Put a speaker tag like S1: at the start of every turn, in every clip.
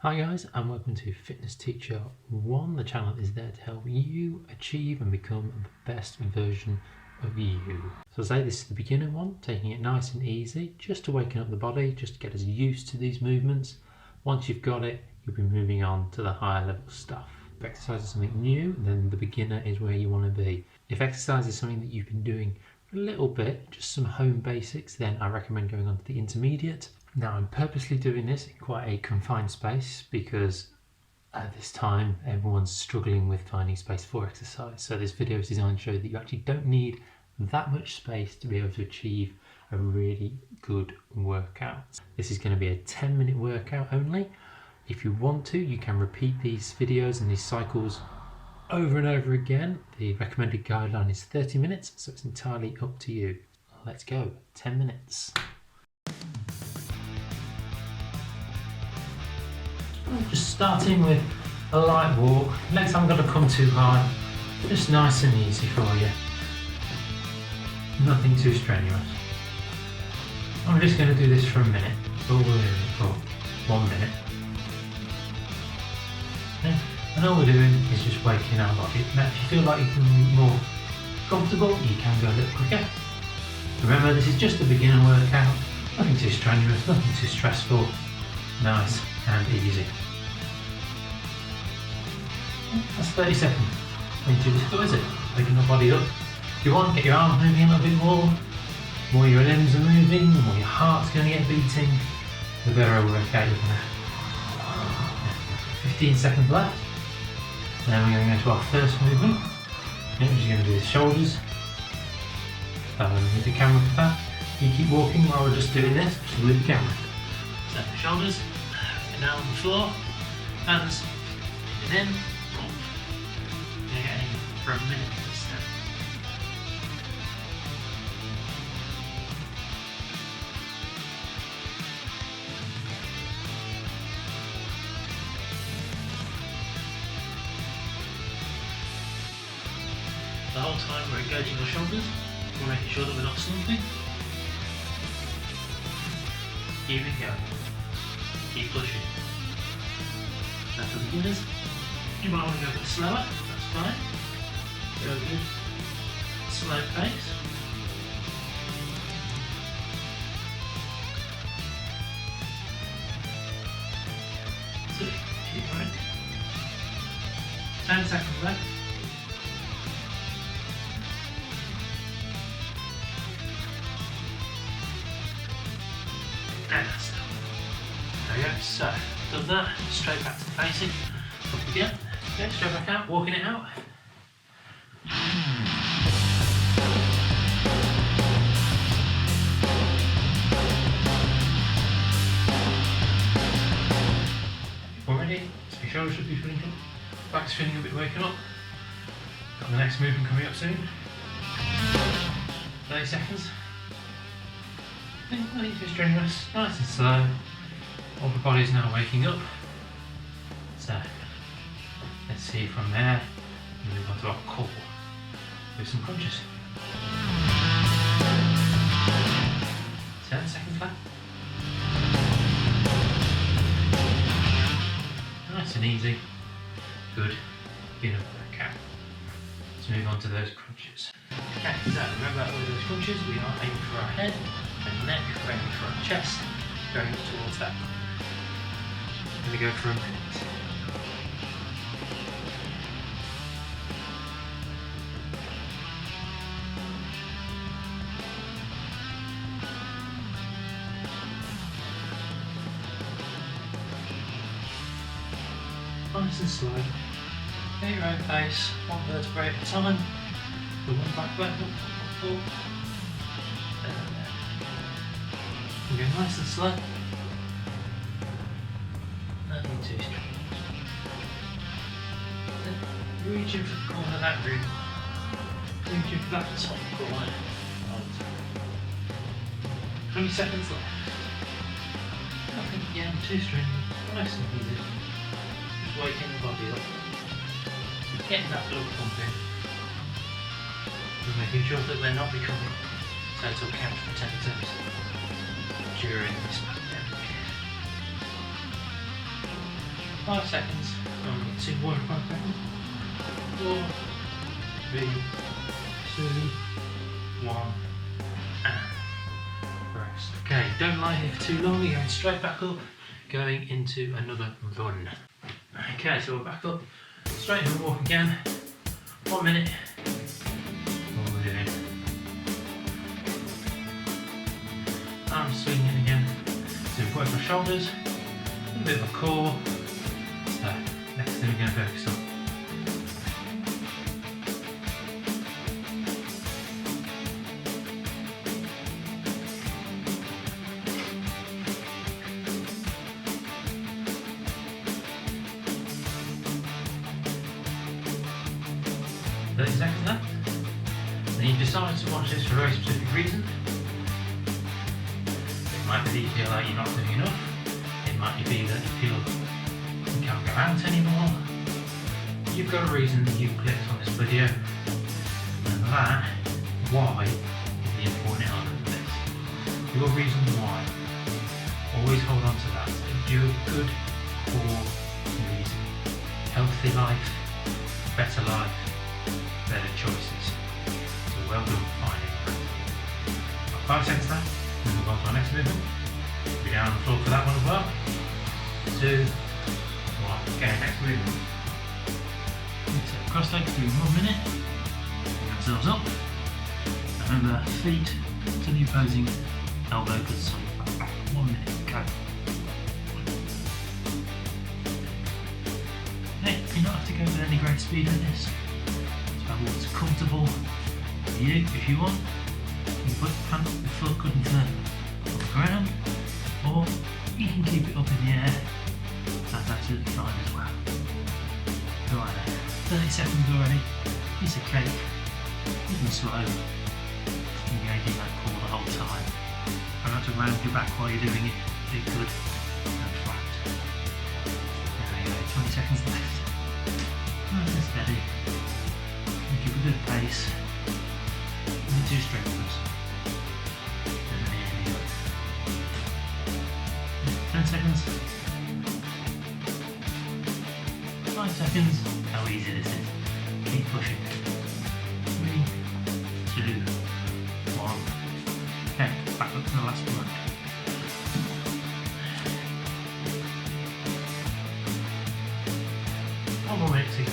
S1: Hi guys, and welcome to Fitness Teacher 1. The channel is there to help you achieve and become the best version of you. So I say this is the beginner one, taking it nice and easy, just to waken up the body, just to get us used to these movements. Once you've got it, you'll be moving on to the higher level stuff. If exercise is something new, then the beginner is where you want to be. If exercise is something that you've been doing for a little bit, just some home basics, then I recommend going on to the intermediate. Now I'm purposely doing this in quite a confined space because at this time everyone's struggling with finding space for exercise. So this video is designed to show that you actually don't need that much space to be able to achieve a really good workout. This is going to be a 10-minute workout only. If you want to, you can repeat these videos and these cycles over and over again. The recommended guideline is 30 minutes, so it's entirely up to you. Let's go, 10 minutes. Just starting with a light walk. Legs haven't got to come too hard, just nice and easy for you. Nothing too strenuous. I'm just going to do this for a minute, but we're doing it for 1 minute. And all we're doing is just waking our body. Now if you feel like you can be more comfortable, you can go a little quicker. Remember, this is just a beginner workout, nothing too strenuous, nothing too stressful, nice and easy. That's 30 seconds. Nothing too difficult, is it? Waking the body up. If you want, get your arms moving a little bit more. The more your limbs are moving, the more your heart's going to get beating, the better a workout you're going to have. 15 seconds left. Then we're going to go to our first movement. We're just going to do the shoulders. With the camera for that. You keep walking while we're just doing this, just with the camera. So shoulders, down on the floor, hands in, up. You're getting for a minute this step. The whole time we're engaging our shoulders, we're making sure that we're not slumping. Keep it going. Keep pushing. Now for beginners, you might want to go a bit slower, that's fine. Go good. Slow pace. So, keep going. 10 seconds left. And that's done. There we go, so done that, straight back to the facing, up again, okay, straight back out, walking it out. Already, so your shoulders should be feeling good, back's feeling a bit waking up. Got the next movement coming up soon. 30 seconds. Nothing too strenuous, nice and slow. All the body's now waking up. So let's see from there, and move on to our core with some crunches. 10 seconds left. Nice and easy. Good. Beginner workout. Let's move on to those crunches. Okay, so remember with those crunches, we are aiming for our head and neck, ready for our chest, going up towards that. We're going to go for a minute. Nice and slow. At your own pace, one vertebrae at a time. With one back up, up. We're going nice and slow. Nothing too strong. Reaching for the corner of that room. Reaching for that top corner. 20 seconds left. Nothing again too strenuous. Nice and easy. Just waking the body up. Getting that blood pumping. And making sure that we're not becoming total counterprotectors during this pandemic. 5 seconds. 2.5 seconds. 4, 3, 2, 1, and rest. Okay, don't lie here for too long. You're going straight back up, going into another run. Okay, so we're back up, straight into walk again. 1 minute. What we're doing. Arms swinging again. So we work our shoulders, a bit of a core. So next thing we're going to focus on. 30 seconds left. Then you decide to watch this for a very specific reason. It might be that you feel like you're not doing enough. It might be that you feel you can't go out anymore. You've got a reason that you've clicked on this video, and that why is the important element of this. Your reason why. Always hold on to that. Do a good core reason. Healthy life, better life, better choices. So well done for finding that. 5 seconds left. We'll move on to our next movement. Be down on the floor for that one as well. 2, 1. Okay, next movement. So cross legs, do 1 minute. Bring ourselves up. And remember, feet to the opposing elbow to the side. 1 minute. Go. Hey, you don't have to go with any great speed with this. It's about what's comfortable for you. If you want, you can put your foot good and firm on the ground, or you can keep it up in the air. That's absolutely fine as well. Right there, 30 seconds already. Piece of cake. Nice and slow. Engaging that core the whole time. Try not to round your back while you're doing it. Do good and flat. There we go, 20 seconds left. Nice and steady. And keep a good pace. And the 2 straight ones. And there you go. 10 seconds. 5 seconds. How easy this is. Keep pushing. 3, 2, 1. Okay, back up to the last one. One more minute to go.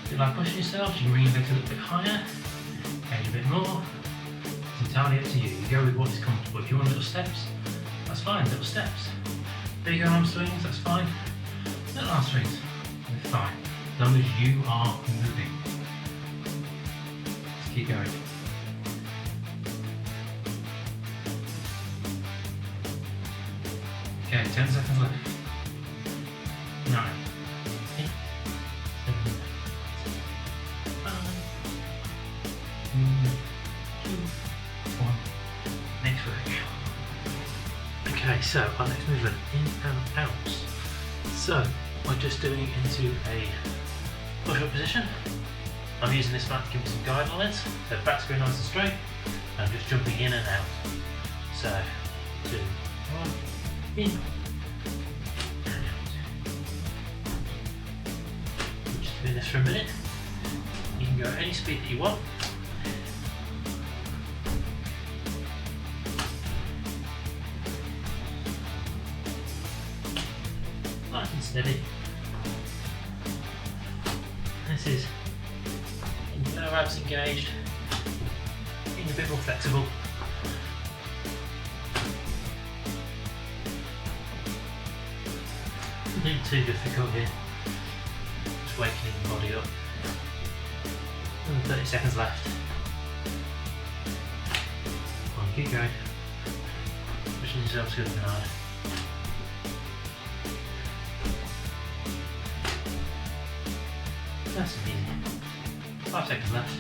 S1: If you like pushing yourself, you can bring your legs a little bit higher, engage a bit more. It's entirely up to you. You go with what's comfortable. If you want little steps, that's fine, little steps. Big arm swings, that's fine. Little arm swings, they're fine. As long as you are moving. Let's keep going. Okay, 10 seconds left. 9, 8, 7, 5, 2, 1. Next work. Okay, so our next movement, in and out. So we're just doing it into a push-up position. I'm using this mat to give me some guidelines. So back's going nice and straight. I'm just jumping in and out. So 2, 1, in and out. We're just doing this for a minute. You can go at any speed that you want. Nice and steady. This is no abs engaged, being a bit more flexible. Nothing too difficult here. Just waking the body up. And 30 seconds left. Come on, keep going. Pushing yourself good and hard. Nice and easy. 5 seconds left.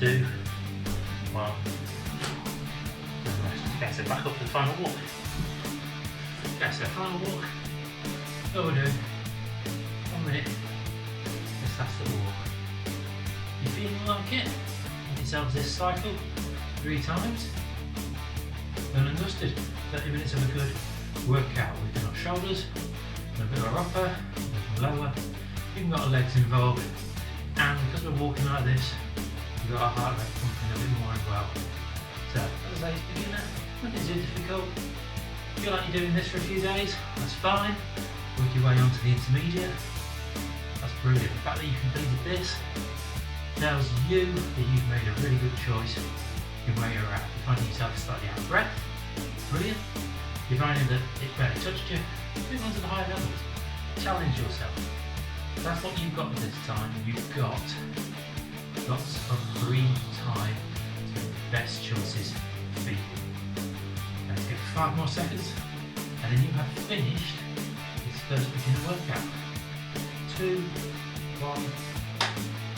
S1: 2, 1. Okay, so back up to the final walk. Okay, so final walk. What we're doing, 1 minute, just that's the walk. If you're feeling like it, give yourselves this cycle 3 times. Done and dusted. 30 minutes of a good workout. We've done our shoulders, a bit of our upper, a bit of lower, even got our legs involved, and because we're walking like this, we've got our heart rate pumping a bit more as well. So, as I say, it's beginner, nothing too difficult. If you feel like you're doing this for a few days, that's fine. Work your way onto the intermediate. That's brilliant. The fact that you completed this tells you that you've made a really good choice in where you're at. You're finding yourself slightly out of breath. Brilliant. You're finding that it barely touched you. Move on to the higher levels. Challenge yourself. That's what you've got this time. You've got lots of free time to make the best choices for you. Let's give 5 more seconds, and then you have finished this first beginner workout. 2, 1,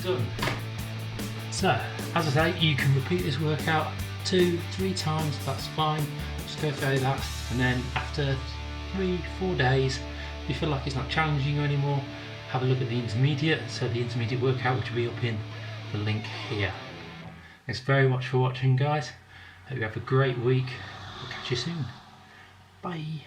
S1: done. So, as I say, you can repeat this workout 2-3 times, that's fine. Just go through that, and then after 3-4 days, if you feel like it's not challenging you anymore, have a look at the intermediate. So the intermediate workout, which will be up in the link here. Thanks very much for watching, guys. Hope you have a great week. We'll catch you soon. Bye.